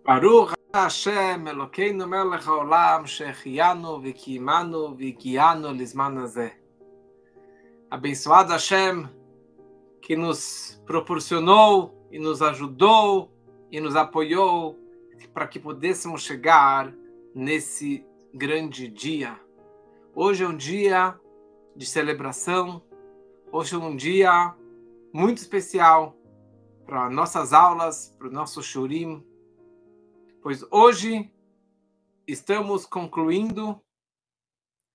Baruch Hashem Elokeinu melech haolam shechianu v'kiyimanu v'higiyanu lizman hazeh. Abençoado Hashem, que nos proporcionou e nos ajudou e nos apoiou para que pudéssemos chegar nesse grande dia. Hoje é um dia de celebração, hoje é um dia muito especial para nossas aulas, para o nosso shurim, pois hoje estamos concluindo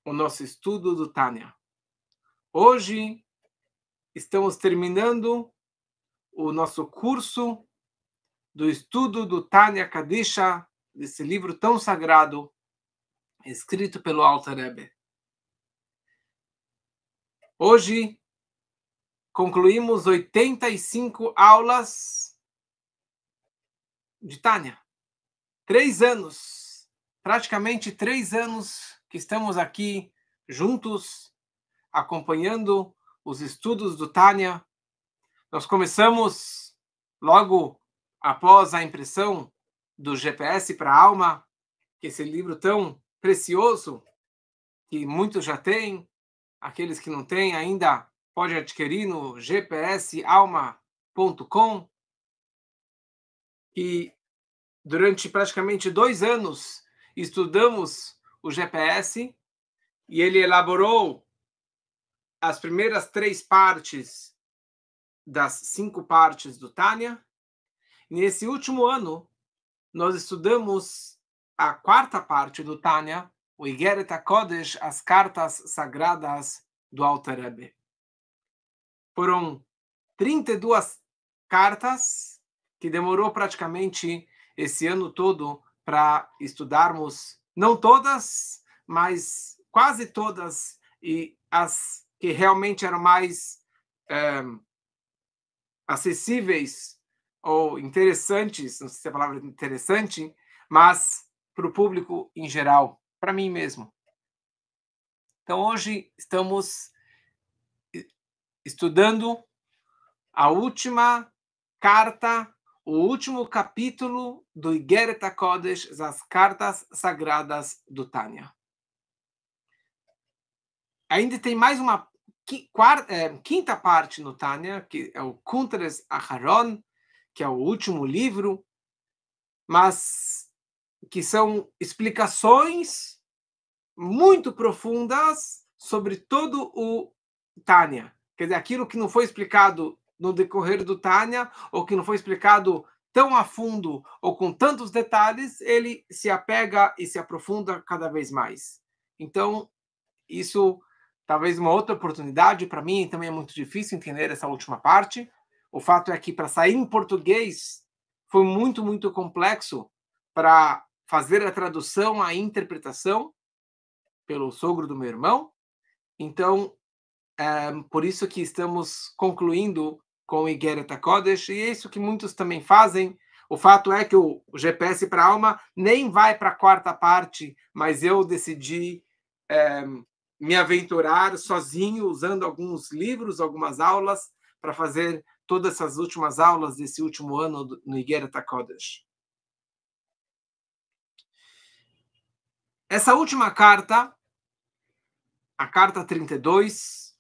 o nosso estudo do Tânia. Hoje estamos terminando o nosso curso do estudo do Tânia Kadisha, desse livro tão sagrado, escrito pelo Alter Rebbe. Hoje concluímos 85 aulas de Tânia. 3 anos, praticamente 3 anos que estamos aqui juntos, acompanhando os estudos do Tânia. Nós começamos logo após a impressão do GPS para a Alma, que esse livro tão precioso, que muitos já têm, aqueles que não têm ainda pode adquirir no gpsalma.com, e durante praticamente 2 anos estudamos o GPS e ele elaborou as primeiras 3 partes das 5 partes do Tânia. Nesse último ano, nós estudamos a 4ª parte do Tânia, o Igeret HaKodesh, as cartas sagradas do Alter Rebbe. Foram 32 cartas que demorou praticamente esse ano todo para estudarmos, não todas, mas quase todas, e as que realmente eram mais acessíveis ou interessantes, não sei se é a palavra interessante, mas para o público em geral, para mim mesmo. Então hoje estamos estudando a última carta, o último capítulo do Igeret HaKodesh, as cartas sagradas do Tânia. Ainda tem mais uma 5ª parte no Tânia, que é o Kuntres Aharon, que é o último livro, mas que são explicações muito profundas sobre todo o Tânia. Quer dizer, aquilo que não foi explicado no decorrer do Tânia, ou que não foi explicado tão a fundo, ou com tantos detalhes, ele se apega e se aprofunda cada vez mais. Então, isso talvez uma outra oportunidade, para mim também é muito difícil entender essa última parte. O fato é que para sair em português foi muito, muito complexo para fazer a tradução, a interpretação pelo sogro do meu irmão. Então, por isso que estamos concluindo com o Igeret HaKodesh, e é isso que muitos também fazem. O fato é que o GPS para a Alma nem vai para a 4ª parte, mas eu decidi me aventurar sozinho, usando alguns livros, algumas aulas, para fazer todas essas últimas aulas desse último ano no Igeret HaKodesh. Essa última carta, a carta 32,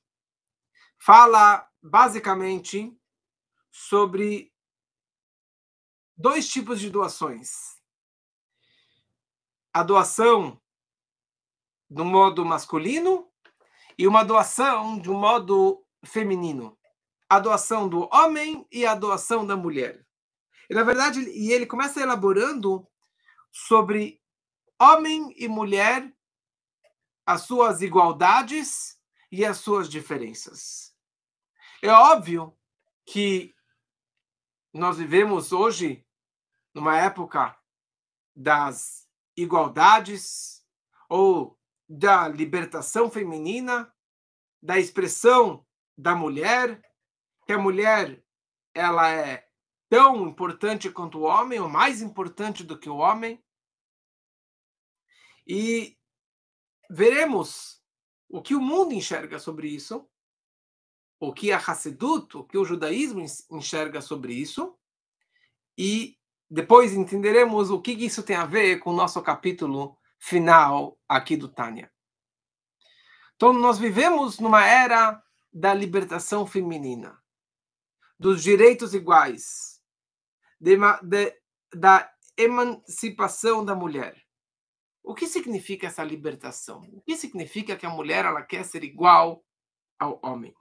fala basicamente sobre 2 tipos de doações. A doação do modo masculino e uma doação de um modo feminino. A doação do homem e a doação da mulher. E, na verdade, ele começa elaborando sobre homem e mulher, as suas igualdades e as suas diferenças. É óbvio que nós vivemos hoje numa época das igualdades ou da libertação feminina, da expressão da mulher, que a mulher ela é tão importante quanto o homem, ou mais importante do que o homem. E veremos o que o mundo enxerga sobre isso, o que a Hassedut, o que o judaísmo enxerga sobre isso, e depois entenderemos o que isso tem a ver com o nosso capítulo final aqui do Tânia. Então, nós vivemos numa era da libertação feminina, dos direitos iguais, da emancipação da mulher. O que significa essa libertação? O que significa que a mulher ela quer ser igual ao homem?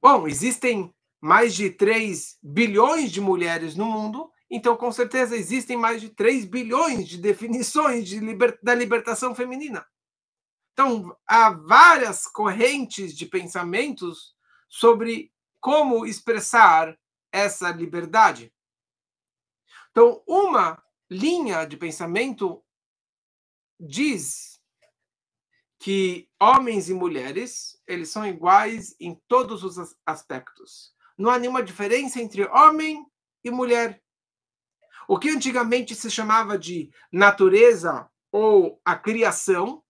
Bom, existem mais de 3 bilhões de mulheres no mundo, então com certeza existem mais de 3 bilhões de definições da libertação feminina. Então, há várias correntes de pensamentos sobre como expressar essa liberdade. Então, uma linha de pensamento diz que homens e mulheres, eles são iguais em todos os aspectos. Não há nenhuma diferença entre homem e mulher. O que antigamente se chamava de natureza ou a criação,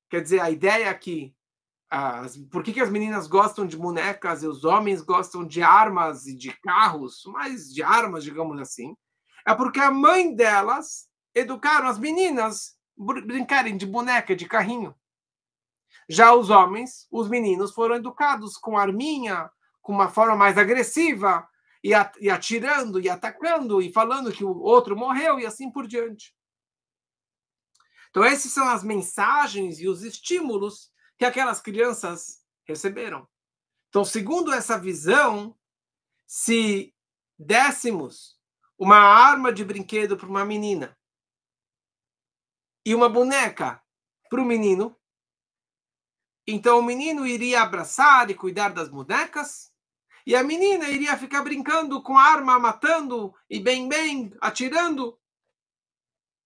quer dizer, a ideia é que por que as meninas gostam de bonecas e os homens gostam de armas e de carros, mais de armas, digamos assim, é porque a mãe delas educaram as meninas brincarem de boneca, de carrinho. Já os homens, os meninos, foram educados com arminha, com uma forma mais agressiva, e atirando, e atacando, e falando que o outro morreu, e assim por diante. Então, essas são as mensagens e os estímulos que aquelas crianças receberam. Então, segundo essa visão, se dessemos uma arma de brinquedo para uma menina e uma boneca para o menino, então o menino iria abraçar e cuidar das bonecas, e a menina iria ficar brincando com a arma, matando e bem, atirando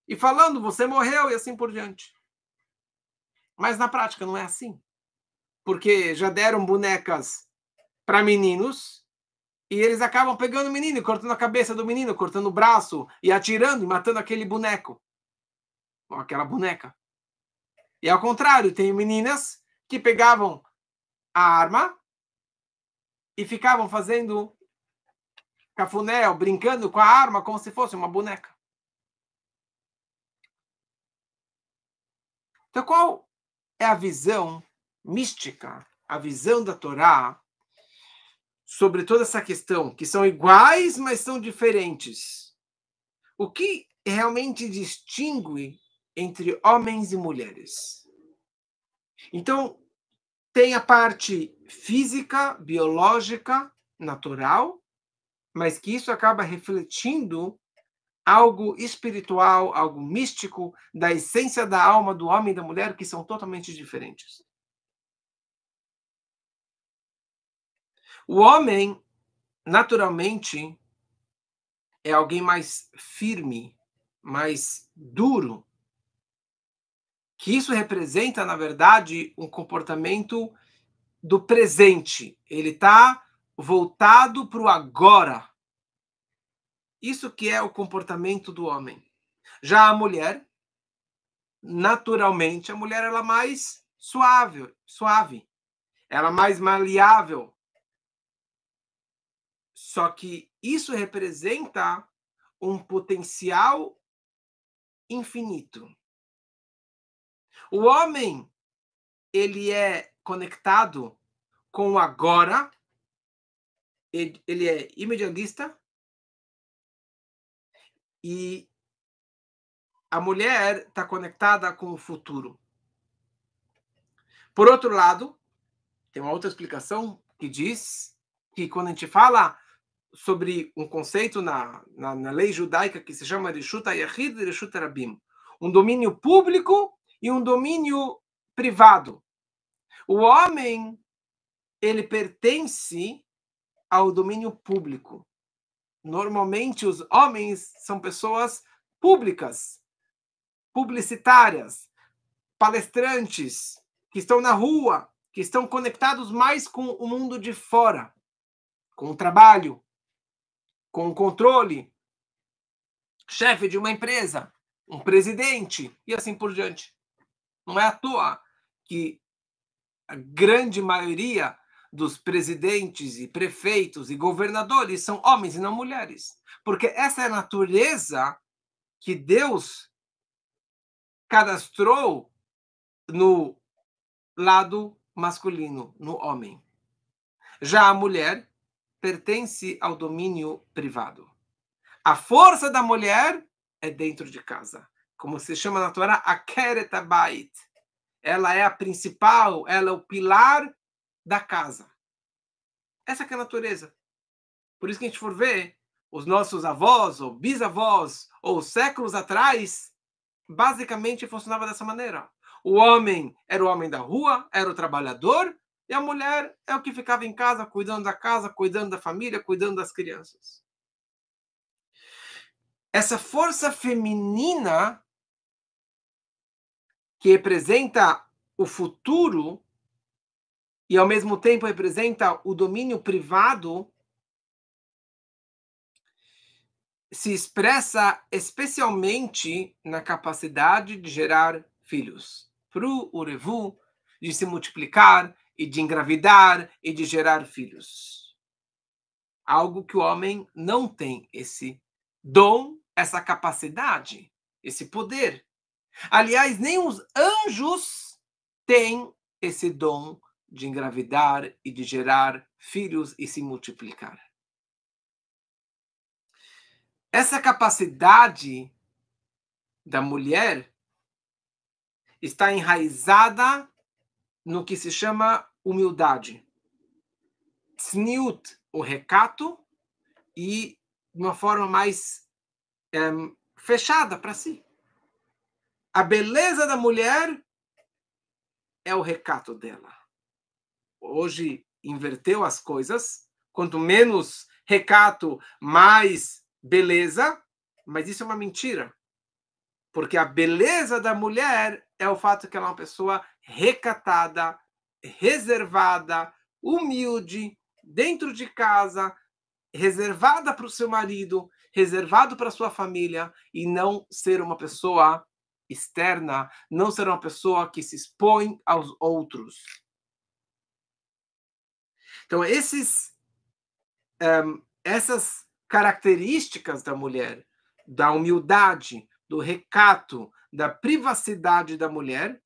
e falando, você morreu, e assim por diante. Mas na prática não é assim. Porque já deram bonecas para meninos e eles acabam pegando o menino, cortando a cabeça do menino, cortando o braço e atirando e matando aquele boneco. Ou aquela boneca. E ao contrário, tem meninas que pegavam a arma e ficavam fazendo cafuné, brincando com a arma como se fosse uma boneca. Então, qual é a visão mística, a visão da Torá sobre toda essa questão, que são iguais, mas são diferentes? O que realmente distingue entre homens e mulheres? Então, tem a parte física, biológica, natural, mas que isso acaba refletindo algo espiritual, algo místico, da essência da alma do homem e da mulher, que são totalmente diferentes. O homem, naturalmente, é alguém mais firme, mais duro, que isso representa, na verdade, um comportamento do presente. Ele está voltado para o agora. Isso que é o comportamento do homem. Já a mulher, naturalmente, a mulher ela é mais suave. Ela é mais maleável. Só que isso representa um potencial infinito. O homem, ele é conectado com o agora, ele é imediatista, e a mulher está conectada com o futuro. Por outro lado, tem uma outra explicação que diz que quando a gente fala sobre um conceito na lei judaica que se chama Reshut HaYachid e Reshut HaRabim, um domínio público e um domínio privado. O homem, ele pertence ao domínio público. Normalmente, os homens são pessoas públicas, publicitárias, palestrantes, que estão na rua, que estão conectados mais com o mundo de fora, com o trabalho, com o controle, chefe de uma empresa, um presidente, e assim por diante. Não é à toa que a grande maioria dos presidentes e prefeitos e governadores são homens e não mulheres. Porque essa é a natureza que Deus cadastrou no lado masculino, no homem. Já a mulher pertence ao domínio privado. A força da mulher é dentro de casa. Como se chama na Torá, Akeret Habayit. Ela é a principal, ela é o pilar da casa. Essa que é a natureza. Por isso que a gente for ver, os nossos avós, ou bisavós, ou séculos atrás, basicamente funcionava dessa maneira. O homem era o homem da rua, era o trabalhador, e a mulher é o que ficava em casa, cuidando da casa, cuidando da família, cuidando das crianças. Essa força feminina que representa o futuro e ao mesmo tempo representa o domínio privado, se expressa especialmente na capacidade de gerar filhos. Pro urevu, de se multiplicar e de engravidar e de gerar filhos. Algo que o homem não tem esse dom, essa capacidade, esse poder. Aliás, nem os anjos têm esse dom de engravidar e de gerar filhos e se multiplicar. Essa capacidade da mulher está enraizada no que se chama humildade. Tzniut, o recato, e de uma forma mais fechada para si. A beleza da mulher é o recato dela. Hoje inverteu as coisas. Quanto menos recato, mais beleza. Mas isso é uma mentira. Porque a beleza da mulher é o fato que ela é uma pessoa recatada, reservada, humilde, dentro de casa, reservada para o seu marido, reservado para a sua família, e não ser uma pessoa externa, não ser uma pessoa que se expõe aos outros. Então, essas características da mulher, da humildade, do recato, da privacidade da mulher,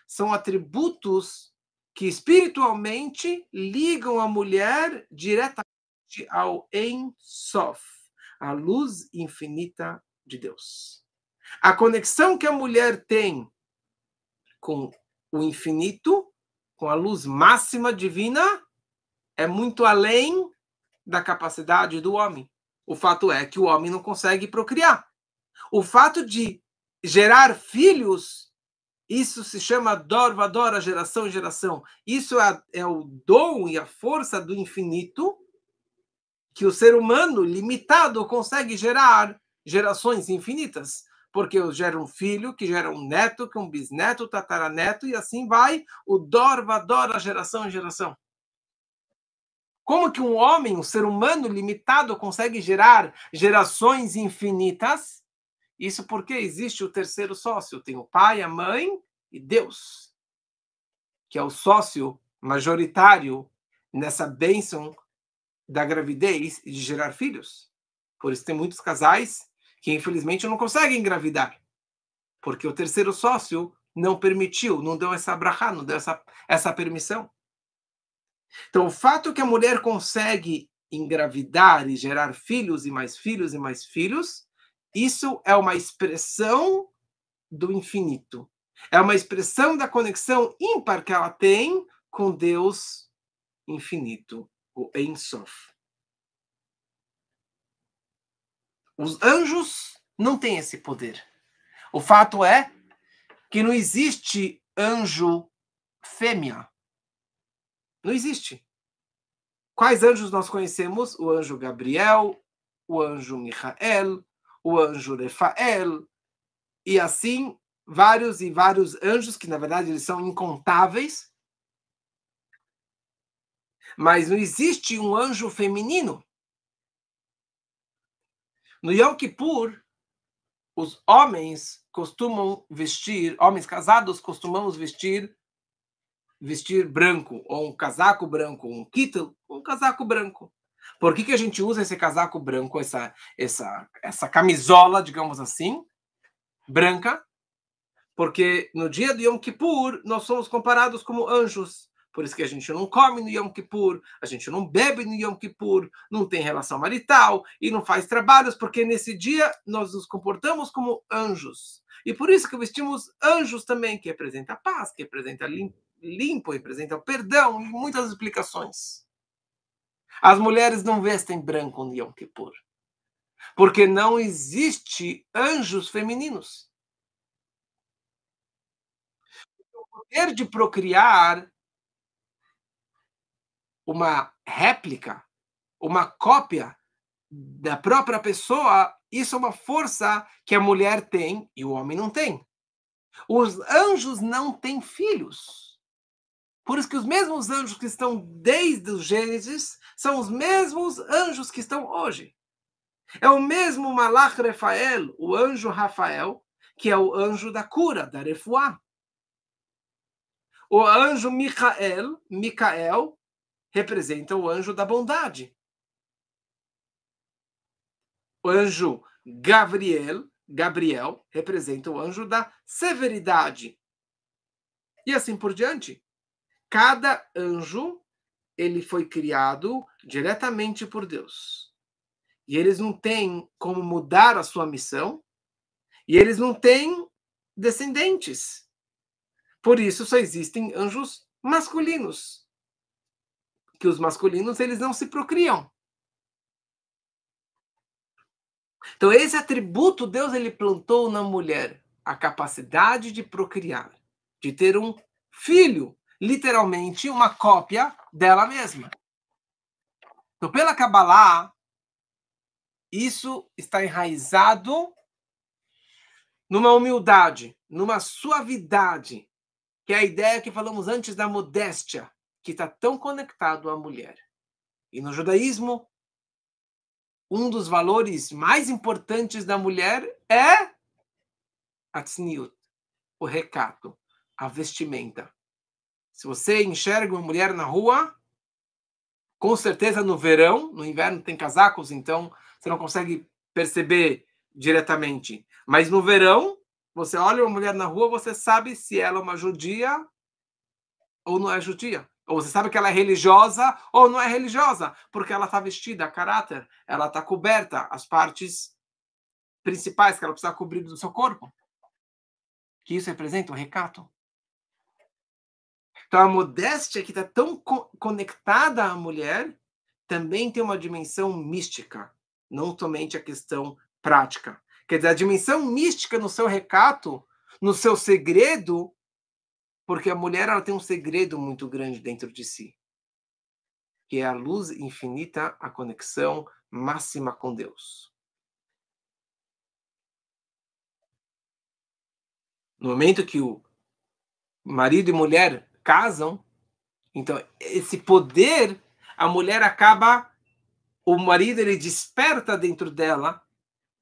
são atributos que espiritualmente ligam a mulher diretamente ao Ein Sof, a luz infinita de Deus. A conexão que a mulher tem com o infinito, com a luz máxima divina, é muito além da capacidade do homem. O fato é que o homem não consegue procriar. O fato de gerar filhos, isso se chama dor vador, geração em geração. Isso é o dom e a força do infinito que o ser humano limitado consegue gerar gerações infinitas. Porque eu gero um filho, que gera um neto, que um bisneto, tataraneto, e assim vai o dor vador, geração em geração. Como que um homem, um ser humano limitado, consegue gerar gerações infinitas? Isso porque existe o terceiro sócio. Tem o pai, a mãe e Deus, que é o sócio majoritário nessa bênção da gravidez e de gerar filhos. Por isso tem muitos casais que, infelizmente, não conseguem engravidar. Porque o terceiro sócio não permitiu, não deu essa brachá, não deu essa permissão. Então, o fato que a mulher consegue engravidar e gerar filhos e mais filhos e mais filhos, isso é uma expressão do infinito. É uma expressão da conexão ímpar que ela tem com Deus infinito, o Ein Sof. Os anjos não têm esse poder. O fato é que não existe anjo fêmea. Não existe. Quais anjos nós conhecemos? O anjo Gabriel, o anjo Michael, o anjo Rafael, e assim vários e vários anjos, que na verdade eles são incontáveis. Mas não existe um anjo feminino. No Yom Kippur, os homens costumam vestir, homens casados costumamos vestir vestir branco, ou um casaco branco, um kittel, um casaco branco. Por que a gente usa esse casaco branco, essa camisola, digamos assim, branca? Porque no dia de Yom Kippur, nós somos comparados como anjos. Por isso que a gente não come no Yom Kippur, a gente não bebe no Yom Kippur, não tem relação marital e não faz trabalhos, porque nesse dia nós nos comportamos como anjos. E por isso que vestimos anjos também, que representa a paz, que representa limpo, representa o perdão, e muitas explicações. As mulheres não vestem branco no Yom Kippur, porque não existe anjos femininos. O poder de procriar uma réplica, uma cópia da própria pessoa, isso é uma força que a mulher tem e o homem não tem. Os anjos não têm filhos. Por isso que os mesmos anjos que estão desde o Gênesis são os mesmos anjos que estão hoje. É o mesmo Malach Rafael, o anjo Rafael, que é o anjo da cura, da refuá. O anjo Micael, representa o anjo da bondade. O anjo Gabriel, representa o anjo da severidade. E assim por diante. Cada anjo, ele foi criado diretamente por Deus. E eles não têm como mudar a sua missão, e eles não têm descendentes. Por isso só existem anjos masculinos, que os masculinos eles não se procriam. Então esse atributo Deus ele plantou na mulher, a capacidade de procriar, de ter um filho, literalmente uma cópia dela mesma. Então pela Kabbalah, isso está enraizado numa humildade, numa suavidade, que é a ideia que falamos antes da modéstia, que está tão conectado à mulher. E no judaísmo, um dos valores mais importantes da mulher é a tzniut, o recato, a vestimenta. Se você enxerga uma mulher na rua, com certeza no verão, no inverno tem casacos, então você não consegue perceber diretamente. Mas no verão, você olha uma mulher na rua, você sabe se ela é uma judia ou não é judia. Ou você sabe que ela é religiosa ou não é religiosa, porque ela está vestida a caráter, ela está coberta, as partes principais que ela precisa cobrir do seu corpo. Que isso representa o recato. Então a modéstia que está tão conectada à mulher também tem uma dimensão mística, não somente a questão prática. Quer dizer, a dimensão mística no seu recato, no seu segredo, porque a mulher ela tem um segredo muito grande dentro de si, que é a luz infinita, a conexão máxima com Deus. No momento que o marido e mulher casam, então esse poder, a mulher acaba, o marido ele desperta dentro dela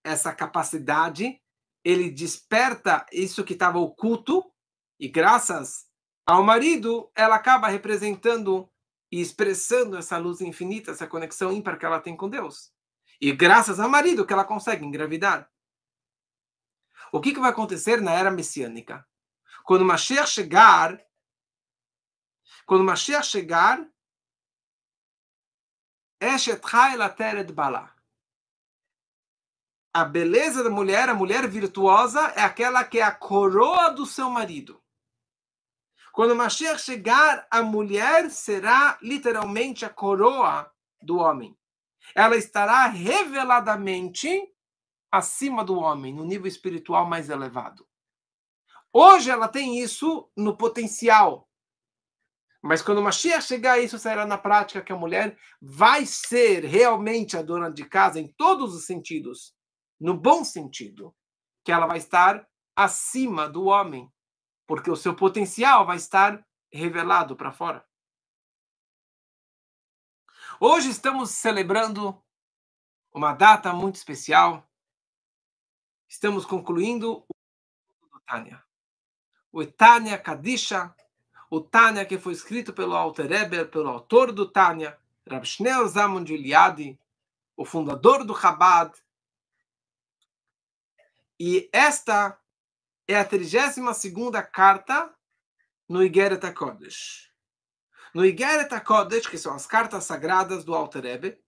essa capacidade, ele desperta isso que estava oculto, e graças ao marido, ela acaba representando e expressando essa luz infinita, essa conexão ímpar que ela tem com Deus. E graças ao marido que ela consegue engravidar. O que vai acontecer na era messiânica? Quando Mashiach chegar, Eshet Chayil Ateret Bala. A beleza da mulher, a mulher virtuosa, é aquela que é a coroa do seu marido. Quando Mashiach chegar, a mulher será literalmente a coroa do homem. Ela estará reveladamente acima do homem, no nível espiritual mais elevado. Hoje ela tem isso no potencial. Mas quando Mashiach chegar, isso será na prática que a mulher vai ser realmente a dona de casa em todos os sentidos. No bom sentido, que ela vai estar acima do homem, porque o seu potencial vai estar revelado para fora. Hoje estamos celebrando uma data muito especial. Estamos concluindo o Tânia. O Tânia Kadisha, o Tânia que foi escrito pelo Alter Rebbe, pelo autor do Tânia, Rav Shneur Zalman de Liadi, o fundador do Chabad. E esta é a 32ª carta no Igeret HaKodesh. No Igeret HaKodesh, que são as cartas sagradas do Alter Rebbe,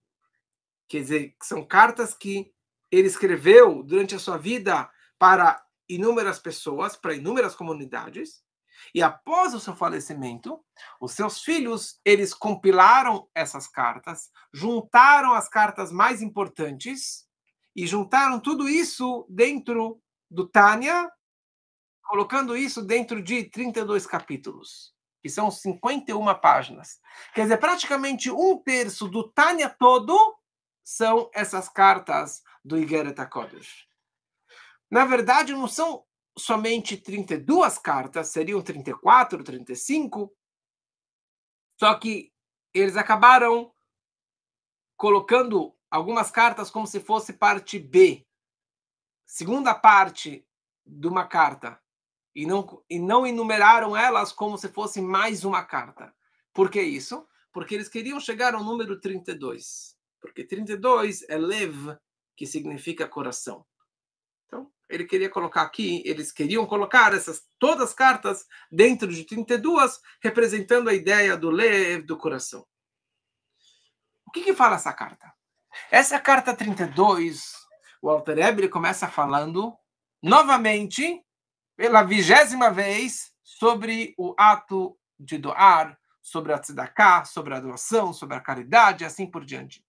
quer dizer, são cartas que ele escreveu durante a sua vida para inúmeras pessoas, para inúmeras comunidades, e após o seu falecimento, os seus filhos, eles compilaram essas cartas, juntaram as cartas mais importantes e juntaram tudo isso dentro do Tânia, colocando isso dentro de 32 capítulos, que são 51 páginas. Quer dizer, praticamente 1/3 do Tânia todo são essas cartas do Igeret HaKodesh. Na verdade, não são somente 32 cartas, seriam 34, 35, só que eles acabaram colocando algumas cartas como se fosse parte B, segunda parte de uma carta, e não enumeraram elas como se fosse mais uma carta. Por que isso? Porque eles queriam chegar ao número 32, porque 32 é lev, que significa coração. Então, ele queria colocar aqui, eles queriam colocar todas as cartas dentro de 32, representando a ideia do lev, do coração. O que fala essa carta? Essa carta 32, o Alter Rebbe começa falando novamente, pela 20ª vez, sobre o ato de doar, sobre a tzedakah, sobre a doação, sobre a caridade, e assim por diante.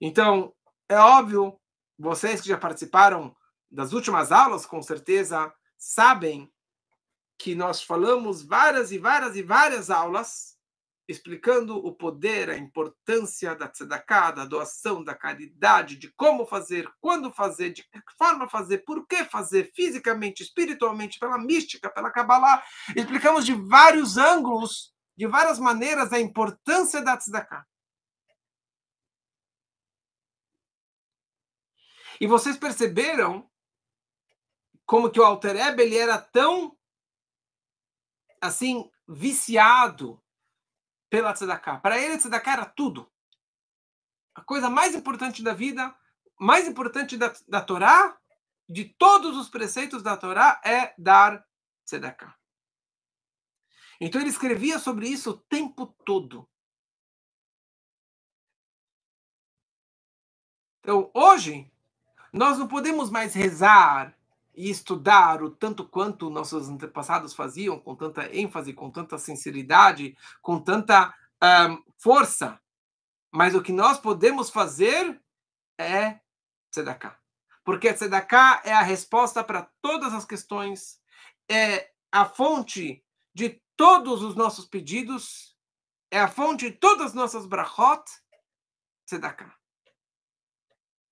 Então, é óbvio, vocês que já participaram das últimas aulas, com certeza, sabem que nós falamos várias aulas explicando o poder, a importância da tzedakah, da doação, da caridade, de como fazer, quando fazer, de que forma fazer, por que fazer, fisicamente, espiritualmente, pela mística, pela Kabbalah. Explicamos de vários ângulos, de várias maneiras, a importância da tzedakah. E vocês perceberam como que o Alter Rebbe, ele era tão, assim, viciado pela tzedakah. Para ele, a tzedakah era tudo. A coisa mais importante da vida, mais importante da Torá, de todos os preceitos da Torá, é dar tzedakah. Então ele escrevia sobre isso o tempo todo. Então, hoje, nós não podemos mais rezar e estudar o tanto quanto nossos antepassados faziam, com tanta ênfase, com tanta sinceridade, com tanta força. Mas o que nós podemos fazer é tzedakah. Porque a tzedakah é a resposta para todas as questões, é a fonte de todos os nossos pedidos, é a fonte de todas as nossas brachot, tzedakah.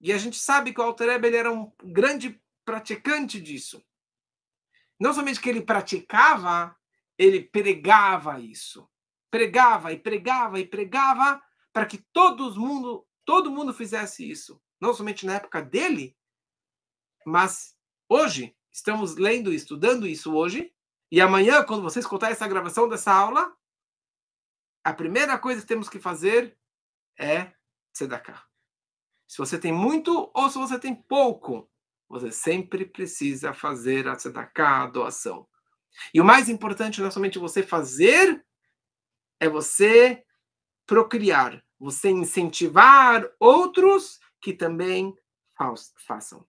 E a gente sabe que o Alter Rebbe, ele era um grande praticante disso. Não somente que ele praticava, ele pregava isso. Pregava e pregava e pregava para que todo mundo fizesse isso. Não somente na época dele, mas hoje, estamos lendo e estudando isso hoje, e amanhã, quando você escutar essa gravação dessa aula, a primeira coisa que temos que fazer é tzedakah. Se você tem muito ou se você tem pouco, você sempre precisa fazer a tzedakah, a doação. E o mais importante não é somente você fazer, é você procriar, você incentivar outros que também façam.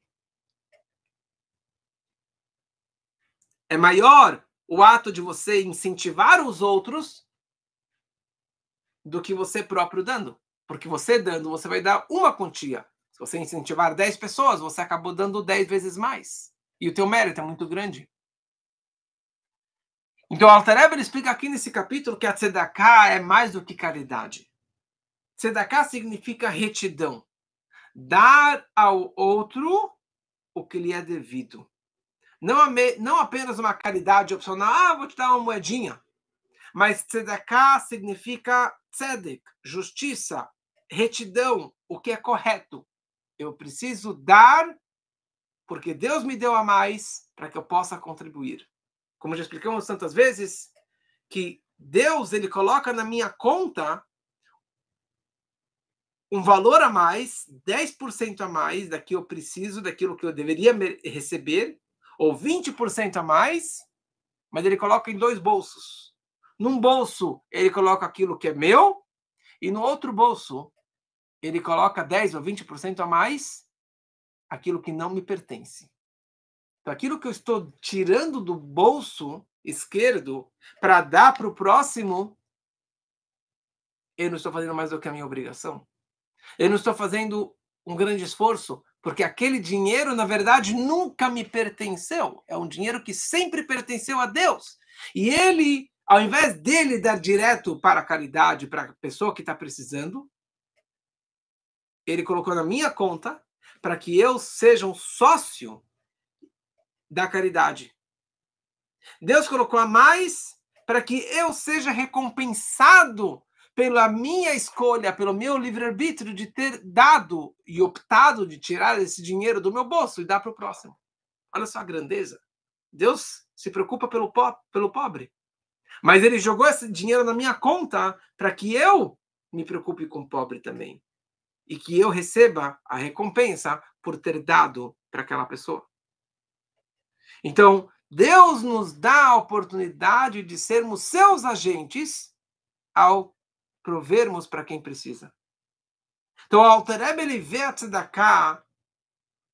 É maior o ato de você incentivar os outros do que você próprio dando. Porque você dando, você vai dar uma quantia. Se você incentivar 10 pessoas, você acabou dando 10 vezes mais. E o teu mérito é muito grande. Então, o Alter Rebbe explica aqui nesse capítulo que a tzedakah é mais do que caridade. Tzedakah significa retidão. Dar ao outro o que lhe é devido. Não apenas uma caridade opcional, vou te dar uma moedinha. Mas tzedakah significa tzedek, justiça, retidão, o que é correto. Eu preciso dar porque Deus me deu a mais para que eu possa contribuir. Como já explicamos tantas vezes, que Deus ele coloca na minha conta um valor a mais, 10% a mais daquilo que eu preciso, daquilo que eu deveria receber, ou 20% a mais, mas ele coloca em dois bolsos. Num bolso, ele coloca aquilo que é meu, e no outro bolso, ele coloca 10 ou 20% a mais, aquilo que não me pertence. Então, aquilo que eu estou tirando do bolso esquerdo para dar para o próximo, eu não estou fazendo mais do que a minha obrigação. Eu não estou fazendo um grande esforço, porque aquele dinheiro, na verdade, nunca me pertenceu. É um dinheiro que sempre pertenceu a Deus. E ele, ao invés dele dar direto para a caridade, para a pessoa que está precisando, ele colocou na minha conta para que eu seja um sócio da caridade. Deus colocou a mais para que eu seja recompensado pela minha escolha, pelo meu livre-arbítrio de ter dado e optado de tirar esse dinheiro do meu bolso e dar para o próximo. Olha só a grandeza. Deus se preocupa pelo pobre. Mas ele jogou esse dinheiro na minha conta para que eu me preocupe com o pobre também. E que eu receba a recompensa por ter dado para aquela pessoa. Então, Deus nos dá a oportunidade de sermos seus agentes ao provermos para quem precisa. Então, o Alter Rebbe, ele vê a tzedakah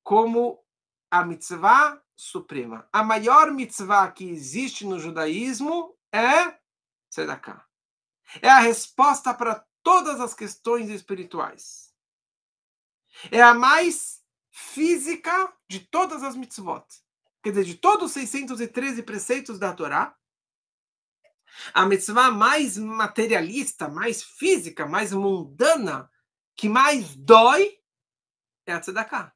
como a mitzvah suprema. A maior mitzvah que existe no judaísmo é tzedakah. É a resposta para todas as questões espirituais. É a mais física de todas as mitzvot. Quer dizer, de todos os 613 preceitos da Torá, a mitzvah mais materialista, mais física, mais mundana, que mais dói, é a tzedakah.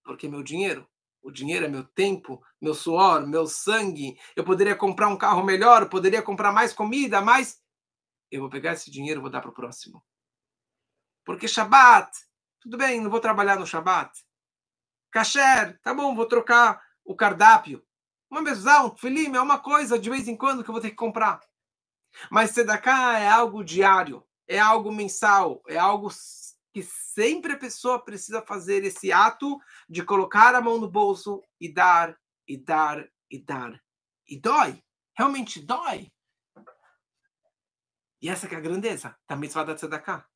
Porque meu dinheiro, o dinheiro é meu tempo, meu suor, meu sangue. Eu poderia comprar um carro melhor, eu poderia comprar mais comida, mais... Eu vou pegar esse dinheiro e vou dar para o próximo. Porque Shabbat, tudo bem, não vou trabalhar no Shabbat. Kasher, tá bom, vou trocar o cardápio. Uma mesuzá, um filim, é uma coisa de vez em quando que eu vou ter que comprar. Mas tzedakah é algo diário, é algo mensal, é algo que sempre a pessoa precisa fazer esse ato de colocar a mão no bolso e dar, e dar, e dar. E dói, realmente dói. E essa que é a grandeza da mitzvah da tzedakah.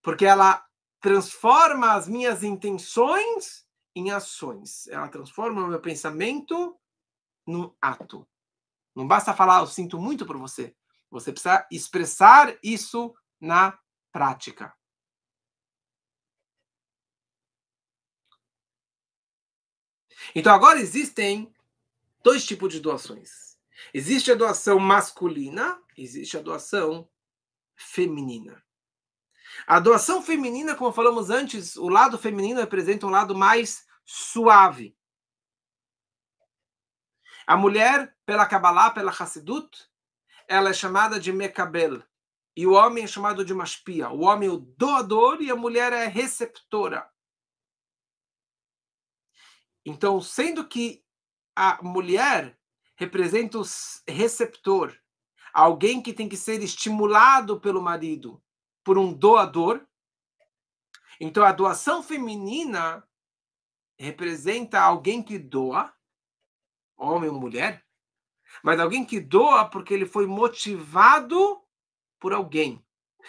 Porque ela transforma as minhas intenções em ações. Ela transforma o meu pensamento num ato. Não basta falar, eu sinto muito por você. Você precisa expressar isso na prática. Então, agora existem dois tipos de doações. Existe a doação masculina, existe a doação feminina. A doação feminina, como falamos antes, o lado feminino representa um lado mais suave. A mulher, pela Kabbalah, pela Hassidut, ela é chamada de Mekabel. E o homem é chamado de Mashpia. O homem é o doador e a mulher é a receptora. Então, sendo que a mulher representa o receptor, alguém que tem que ser estimulado pelo marido, por um doador, então a doação feminina representa alguém que doa, homem ou mulher, mas alguém que doa porque ele foi motivado por alguém.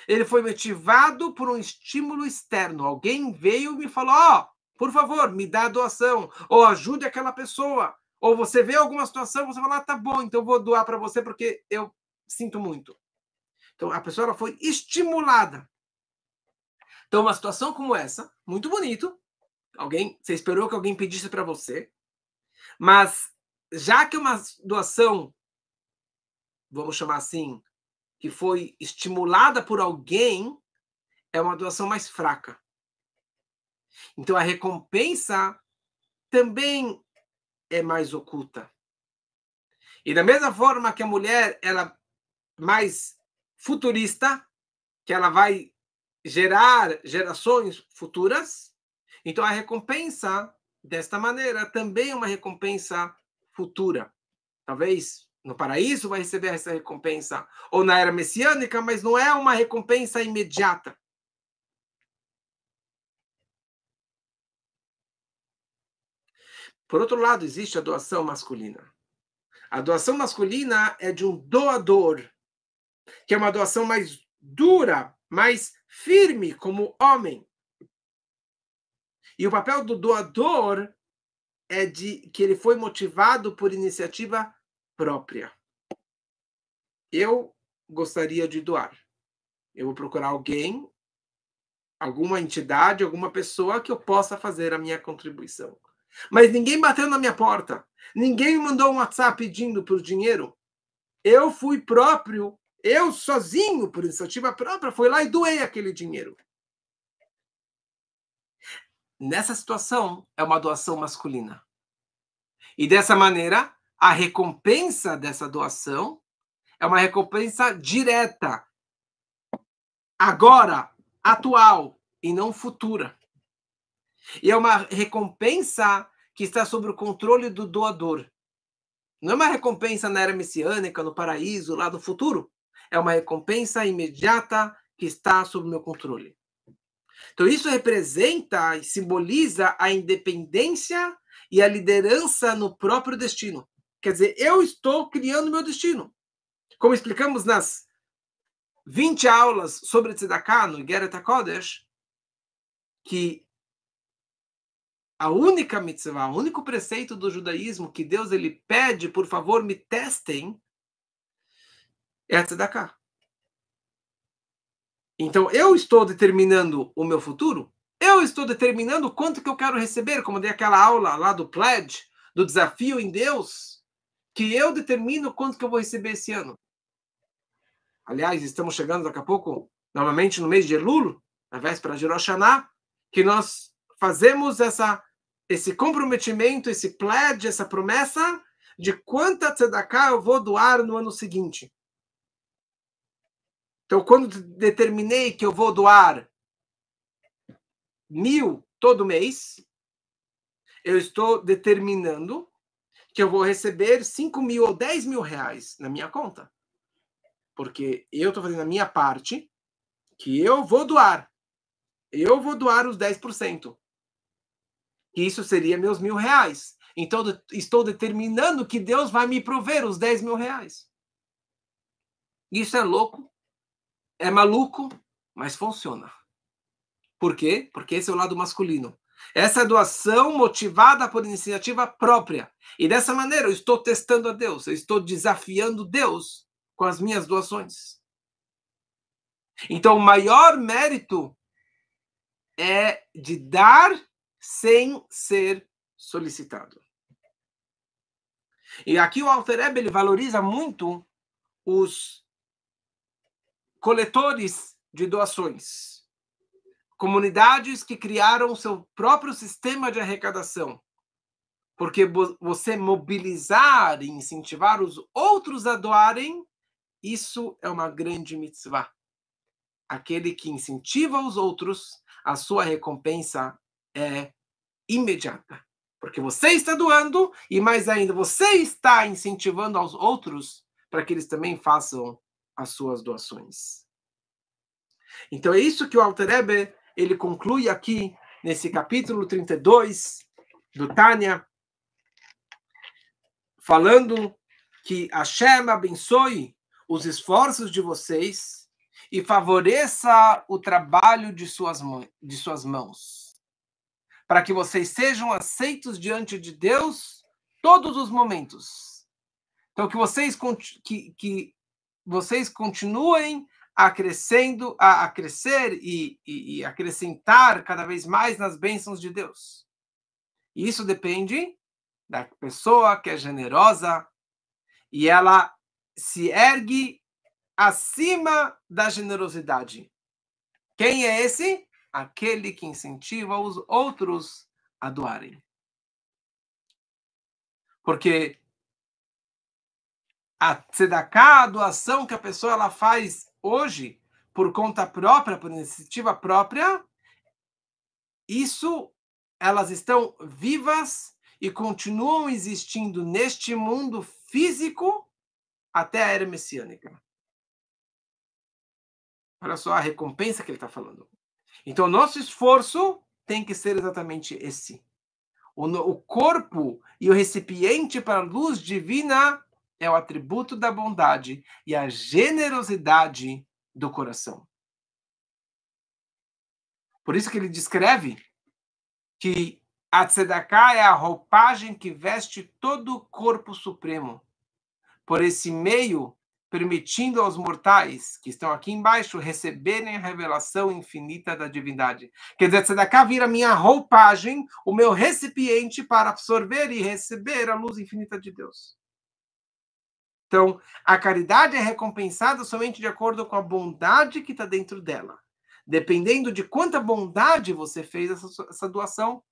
Ele foi motivado por um estímulo externo. Alguém veio e me falou, por favor, me dá a doação, ou ajude aquela pessoa. Ou você vê alguma situação, você fala, tá bom, então eu vou doar para você porque eu sinto muito. Então, a pessoa ela foi estimulada. Então, uma situação como essa, muito bonito, você esperou que alguém pedisse para você, mas já que uma doação, vamos chamar assim, que foi estimulada por alguém, é uma doação mais fraca. Então, a recompensa também é mais oculta. E da mesma forma que a mulher ela mais futurista, que ela vai gerar gerações futuras, então a recompensa desta maneira também é uma recompensa futura. Talvez no paraíso vai receber essa recompensa, ou na era messiânica, mas não é uma recompensa imediata. Por outro lado, existe a doação masculina. A doação masculina é de um doador, que é uma doação mais dura, mais firme como homem. E o papel do doador é de que ele foi motivado por iniciativa própria. Eu gostaria de doar. Eu vou procurar alguém, alguma entidade, alguma pessoa que eu possa fazer a minha contribuição. Mas ninguém bateu na minha porta. Ninguém me mandou um WhatsApp pedindo por dinheiro. Eu fui próprio, eu sozinho, por iniciativa própria, fui lá e doei aquele dinheiro. Nessa situação, é uma doação masculina. E dessa maneira, a recompensa dessa doação é uma recompensa direta, agora, atual, e não futura. E é uma recompensa que está sob o controle do doador. Não é uma recompensa na era messiânica, no paraíso, lá do futuro. É uma recompensa imediata que está sob meu controle. Então, isso representa e simboliza a independência e a liderança no próprio destino. Quer dizer, eu estou criando meu destino. Como explicamos nas 20 aulas sobre Tzedakah no Igeret HaKodesh, que a única mitzvah, o único preceito do judaísmo que Deus ele pede, por favor, me testem, é a Tzedakah. Então, eu estou determinando o meu futuro, eu estou determinando quanto que eu quero receber, como dei aquela aula lá do pledge, do desafio em Deus, que eu determino quanto que eu vou receber esse ano. Aliás, estamos chegando daqui a pouco, novamente no mês de Elul, na véspera de Rosh Hashanah, que nós fazemos esse comprometimento, esse pledge, essa promessa de quanta tzedakah eu vou doar no ano seguinte. Então, quando determinei que eu vou doar 1.000 todo mês, eu estou determinando que eu vou receber 5.000 ou 10.000 reais na minha conta. Porque eu estou fazendo a minha parte, que eu vou doar. Eu vou doar os 10%. Isso seria meus 1.000 reais. Então, estou determinando que Deus vai me prover os 10.000 reais. Isso é louco, é maluco, mas funciona. Por quê? Porque esse é o lado masculino. Essa doação motivada por iniciativa própria. E dessa maneira eu estou testando a Deus, eu estou desafiando Deus com as minhas doações. Então, o maior mérito é de dar sem ser solicitado. E aqui o Alter Rebbe, ele valoriza muito os coletores de doações. Comunidades que criaram seu próprio sistema de arrecadação. Porque você mobilizar e incentivar os outros a doarem, isso é uma grande mitzvah. Aquele que incentiva os outros, a sua recompensa é imediata. Porque você está doando e, mais ainda, você está incentivando aos outros para que eles também façam as suas doações. Então, é isso que o Alter Rebbe, ele conclui aqui, nesse capítulo 32 do Tânia, falando que Hashem abençoe os esforços de vocês e favoreça o trabalho de suas mãos, para que vocês sejam aceitos diante de Deus todos os momentos. Então, que vocês continuem a crescer e acrescentar cada vez mais nas bênçãos de Deus. E isso depende da pessoa que é generosa e ela se ergue acima da generosidade. Quem é esse? Aquele que incentiva os outros a doarem. Porque a tzedakah, a doação que a pessoa ela faz hoje por conta própria, por iniciativa própria, isso elas estão vivas e continuam existindo neste mundo físico até a era messiânica. Olha só a recompensa que ele está falando. Então, nosso esforço tem que ser exatamente esse. O corpo e o recipiente para a luz divina é o atributo da bondade e a generosidade do coração. Por isso que ele descreve que a tzedakah é a roupagem que veste todo o corpo supremo. Por esse meio, permitindo aos mortais que estão aqui embaixo receberem a revelação infinita da divindade. Quer dizer, tzedakah vira minha roupagem, o meu recipiente para absorver e receber a luz infinita de Deus. Então, a caridade é recompensada somente de acordo com a bondade que está dentro dela. Dependendo de quanta bondade você fez essa doação,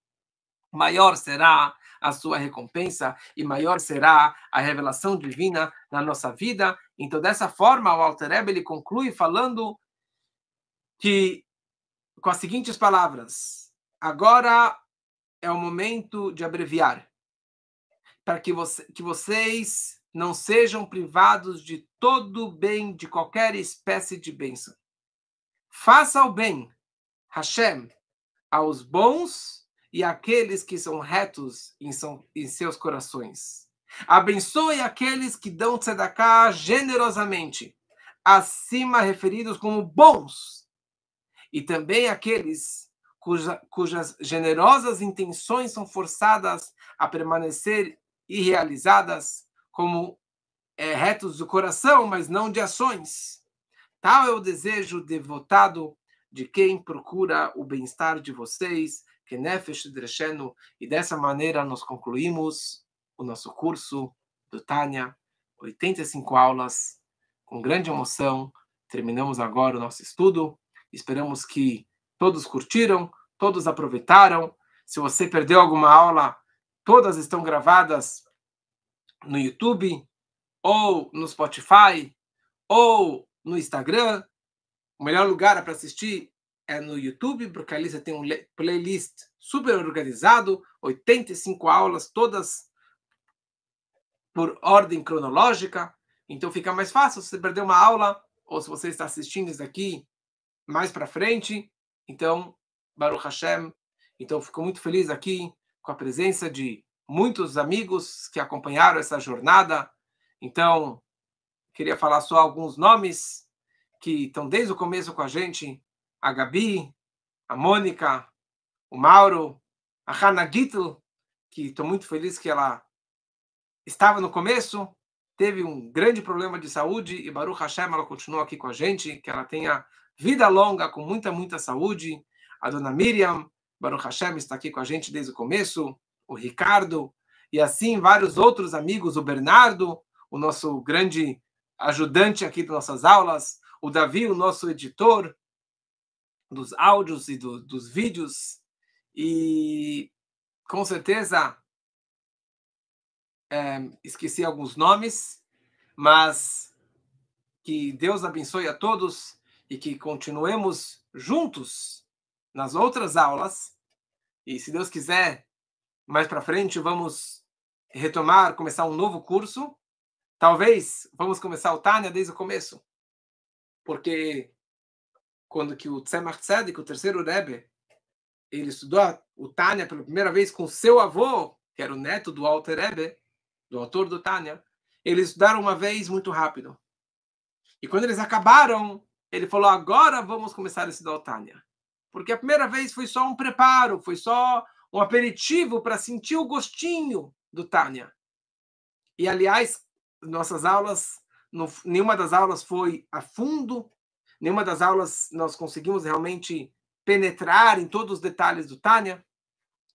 maior será a sua recompensa e maior será a revelação divina na nossa vida. Então, dessa forma, o Alter Rebbe ele conclui falando que, com as seguintes palavras: agora é o momento de abreviar, para que vocês não sejam privados de todo o bem, de qualquer espécie de bênção. Faça o bem, Hashem, aos bons e àqueles que são retos em seus corações. Abençoe aqueles que dão tzedakah generosamente, acima referidos como bons, e também aqueles cujas generosas intenções são forçadas a permanecer irrealizadas, como retos do coração, mas não de ações. Tal é o desejo devotado de quem procura o bem-estar de vocês, que Nefesh Dreshenu, e dessa maneira nós concluímos o nosso curso do Tânia, 85 aulas, com grande emoção. Terminamos agora o nosso estudo. Esperamos que todos curtiram, todos aproveitaram. Se você perdeu alguma aula, todas estão gravadas no YouTube, ou no Spotify, ou no Instagram. O melhor lugar para assistir é no YouTube, porque ali você tem um playlist super organizado, 85 aulas, todas por ordem cronológica. Então fica mais fácil se você perder uma aula, ou se você está assistindo isso aqui mais para frente. Então, Baruch Hashem. Então, fico muito feliz aqui com a presença de muitos amigos que acompanharam essa jornada. Então, queria falar só alguns nomes que estão desde o começo com a gente: a Gabi, a Mônica, o Mauro, a Hannah Gittel, que estou muito feliz que ela estava no começo, teve um grande problema de saúde e Baruch Hashem, ela continua aqui com a gente, que ela tenha vida longa, com muita saúde. A dona Miriam, Baruch Hashem, está aqui com a gente desde o começo, o Ricardo, e assim vários outros amigos, o Bernardo, o nosso grande ajudante aqui das nossas aulas, o Davi, o nosso editor dos áudios e dos vídeos, e com certeza esqueci alguns nomes, mas que Deus abençoe a todos e que continuemos juntos nas outras aulas. E se Deus quiser, mais para frente vamos retomar, começar um novo curso. Talvez vamos começar o Tânia desde o começo, porque quando que o Tzemach Tzedek, o terceiro Rebbe, ele estudou o Tânia pela primeira vez com seu avô, que era o neto do Alter Rebbe, do autor do Tânia, eles estudaram uma vez muito rápido. E quando eles acabaram, ele falou: agora vamos começar a estudar o Tânia. Porque a primeira vez foi só um preparo, foi só um aperitivo para sentir o gostinho do Tânia. E, aliás, nossas aulas, nenhuma das aulas foi a fundo, nenhuma das aulas nós conseguimos realmente penetrar em todos os detalhes do Tânia.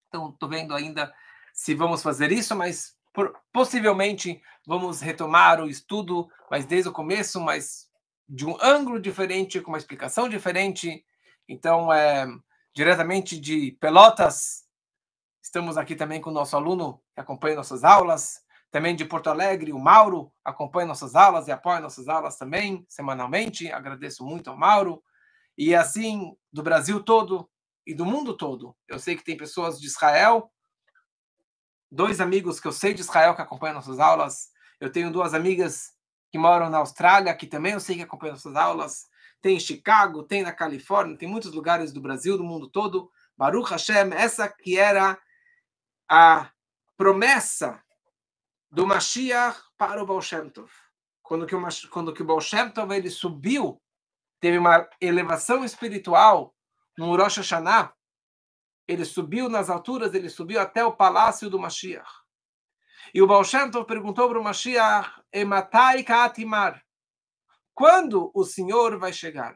Então, estou vendo ainda se vamos fazer isso, mas possivelmente vamos retomar o estudo, mas desde o começo, mas de um ângulo diferente, com uma explicação diferente. Então, diretamente de Pelotas, estamos aqui também com o nosso aluno que acompanha nossas aulas, também de Porto Alegre, o Mauro, acompanha nossas aulas e apoia nossas aulas também, semanalmente. Agradeço muito ao Mauro. E assim, do Brasil todo e do mundo todo. Eu sei que tem pessoas de Israel, 2 amigos que eu sei de Israel que acompanham nossas aulas. Eu tenho 2 amigas que moram na Austrália, que também eu sei que acompanham essas aulas, tem em Chicago, tem na Califórnia, tem muitos lugares do Brasil, do mundo todo. Baruch Hashem, essa que era a promessa do Mashiach para o Baal Shem Tov. Quando que o Baal Shem Tov ele subiu, teve uma elevação espiritual no Rosh Hashanah, ele subiu nas alturas, ele subiu até o palácio do Mashiach. E o Baal Shem Tov perguntou para o Mashiach, Ematai ka'atimar, quando o Senhor vai chegar?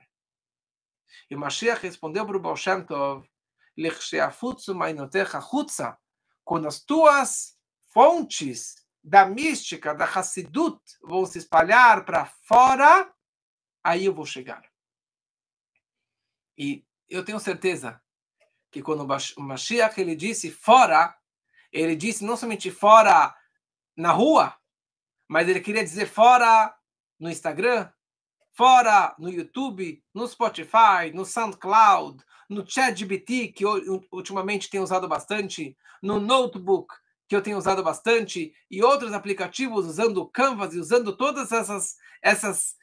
E o Mashiach respondeu para o Baal Shem Tov, quando as tuas fontes da mística, da Hassidut, vão se espalhar para fora, aí eu vou chegar. E eu tenho certeza que quando o Mashiach ele disse fora, ele disse não somente fora na rua, mas ele queria dizer fora no Instagram, fora no YouTube, no Spotify, no SoundCloud, no ChatGPT, que eu ultimamente tenho usado bastante, no Notebook, que eu tenho usado bastante, e outros aplicativos usando o Canvas e usando todas essas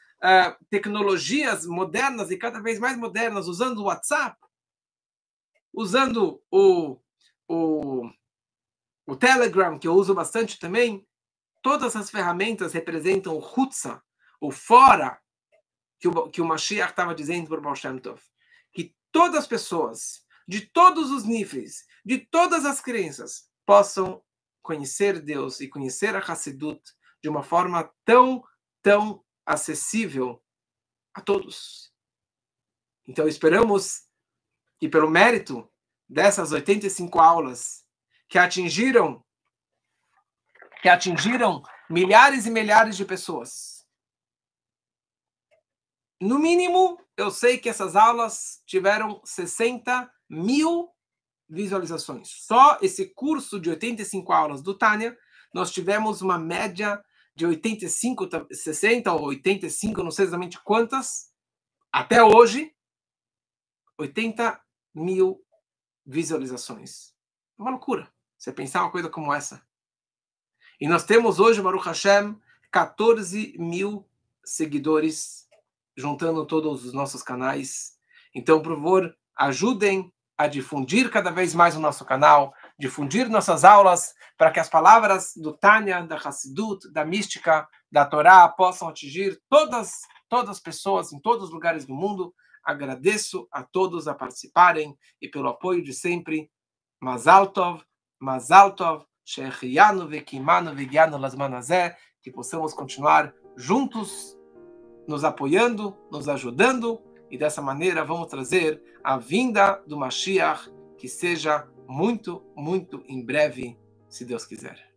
tecnologias modernas e cada vez mais modernas, usando o WhatsApp, usando o Telegram, que eu uso bastante também. Todas as ferramentas representam o Hutza, o fora, que o Mashiach estava dizendo para o Baal Shem Tov. Que todas as pessoas, de todos os níveis, de todas as crenças, possam conhecer Deus e conhecer a Hassidut de uma forma tão acessível a todos. Então esperamos que pelo mérito dessas 85 aulas que atingiram milhares e milhares de pessoas. No mínimo, eu sei que essas aulas tiveram 60 mil visualizações. Só esse curso de 85 aulas do Tânia, nós tivemos uma média de 85, 60 ou 85, não sei exatamente quantas, até hoje, 80 mil visualizações. Uma loucura você pensar uma coisa como essa. E nós temos hoje, Baruch Hashem, 14 mil seguidores, juntando todos os nossos canais. Então, por favor, ajudem a difundir cada vez mais o nosso canal, difundir nossas aulas, para que as palavras do Tânia, da Hassidut, da mística, da Torá, possam atingir todas as pessoas em todos os lugares do mundo. Agradeço a todos a participarem e pelo apoio de sempre. Mazal Tov, Shechianu vekimanu vegianu lazman hazeh, que possamos continuar juntos, nos apoiando, nos ajudando, e dessa maneira vamos trazer a vinda do Mashiach, que seja muito, muito em breve, se Deus quiser.